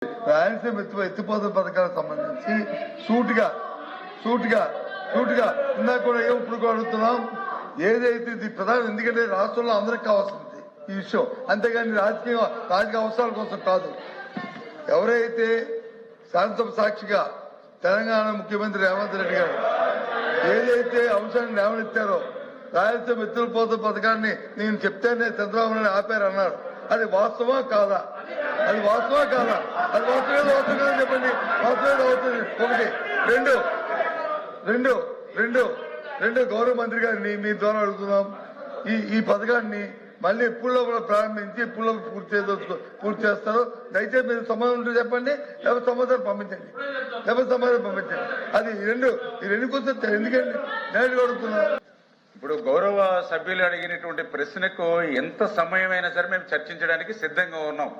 రాయలసీమ ఎత్తిపోతల పథకాలకు సంబంధించి సూటిగా ఇందాక కూడా ఇప్పుడు కూడా అడుగుతున్నాం. ఏదైతే ఇది ప్రధానం, ఎందుకంటే రాష్ట్రంలో అందరికి కావాల్సింది ఈ విషయం, అంతేగాని రాజకీయ అవసరాల కోసం కాదు. ఎవరైతే శాసనసభ సాక్షిగా తెలంగాణ ముఖ్యమంత్రి రేవంత్ రెడ్డి గారు ఏదైతే అంశాన్ని లేవనెత్తారో, రాయలసీమ ఎత్తిపోతల పథకాన్ని నేను చెప్తేనే చంద్రబాబు నాయుడు ఆపారన్నారు. అది వాస్తవా కాదా? అది వాస్తవా కాదా? అది వాస్తవేదో అవుతుందని చెప్పండి. వాస్తవేదో అవుతుంది. ఒకటి. రెండు గౌరవ మంత్రి గారిని మీ ద్వారా అడుగుతున్నాం. ఈ పథకాన్ని మళ్ళీ ఎప్పుడులో కూడా ప్రారంభించి ఎప్పుడులో పూర్తి చేస్తారో దయచేసి మీరు సమాధానం ఉంటే చెప్పండి, లేకపోతే సమాధానం పంపించండి. అది ఈ రెండు కోసం ఎందుకండి నేను అడుగుతున్నాను. ఇప్పుడు గౌరవ సభ్యులు అడిగినటువంటి ప్రశ్నకు ఎంత సమయమైనా సరే మేము చర్చించడానికి సిద్ధంగా ఉన్నాం.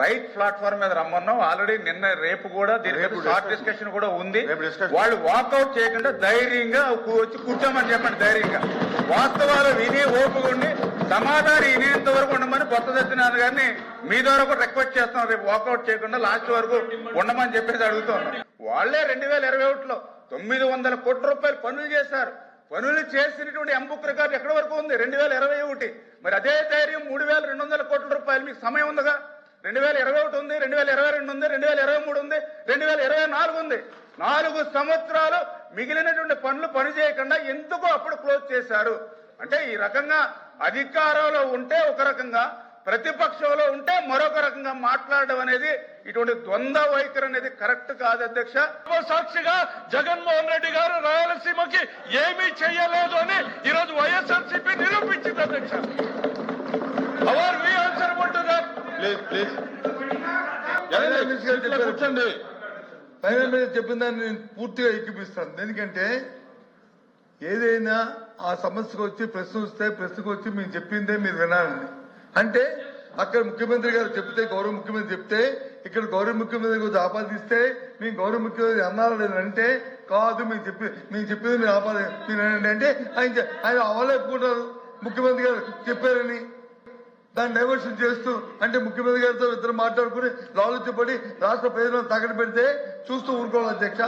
రైట్ ప్లాట్ఫామ్ మీద రమ్మన్నాం. ఆల్రెడీ నిన్న రేపు కూడా దీని షార్ట్ డిస్కషన్ కూడా ఉంది. వాళ్ళు వాకౌట్ చేయకుండా ధైర్యంగా వచ్చి కూర్చోమని చెప్పండి. ధైర్యంగా వాస్తవాలు విని ఓపుగా ఉండి సమాధానం వినేంత వరకు ఉండమని కొత్త సత్యనారాయణ గారిని మీ ద్వారా కూడా రిక్వెస్ట్ చేస్తాం. రేపు వాకౌట్ చేయకుండా లాస్ట్ వరకు ఉండమని చెప్పేసి అడుగుతున్నాం. వాళ్లే 2021లో 900 కోట్ల రూపాయలు పనులు చేశారు. పనులు చేసినటువంటి ఎంబుక్ రికార్డు ఎక్కడి వరకు ఉంది? 2021. మరి అదే ధైర్యం 3200 కోట్ల రూపాయలు మీకు సమయం ఉందిగా. 2021 ఉంది, 2022 ఉంది, 2023 ఉంది, 2024 ఉంది. 4 సంవత్సరాలు మిగిలినటువంటి పని చేయకుండా ఎందుకు అప్పుడు క్లోజ్ చేశారు? అంటే ఈ రకంగా అధికారంలో ఉంటే ఒక రకంగా, ప్రతిపక్షంలో ఉంటే మరొక రకంగా మాట్లాడడం అనేది, ఇటువంటి ద్వంద్వ వైఖరి అనేది కరెక్ట్ కాదు అధ్యక్ష. సాక్షిగా జగన్మోహన్ రెడ్డి గారు రాయలసీమకి ఏమీ చేయలేదు అని ఈరోజు వైఎస్ఆర్సీపీ నిరూపించింది అధ్యక్ష. Are we answerable to that. Please కూర్చోండి. ఫైనల్ మీద చెప్పిన దాన్ని నేను పూర్తిగా ఎక్కిపిస్తాను. ఎందుకంటే ఏదైనా ఆ సమస్యకు వచ్చి ప్రశ్నకు వచ్చి మేము చెప్పిందే మీరు వినాలండి. అంటే అక్కడ ముఖ్యమంత్రి గారు చెప్తే, గౌరవ ముఖ్యమంత్రి చెప్తే, ఇక్కడ గౌరవ ముఖ్యమంత్రి గురించి ఆపాదిస్తే మేము గౌరవ ముఖ్యమంత్రి అన్నారు లేదంటే కాదు, మేము చెప్పింది మీరు ఆపాదించండి అంటే ఆయన అవలేపుకుంటారు. ముఖ్యమంత్రి గారు చెప్పారని దాన్ని డైవర్షన్ చేస్తూ, అంటే ముఖ్యమంత్రి గారితో ఇద్దరు మాట్లాడుకుని లాలుచిపడి రాష్ట్ర ప్రజలను తగడ పెడితే చూస్తూ ఊరుకోవాలి అధ్యక్ష.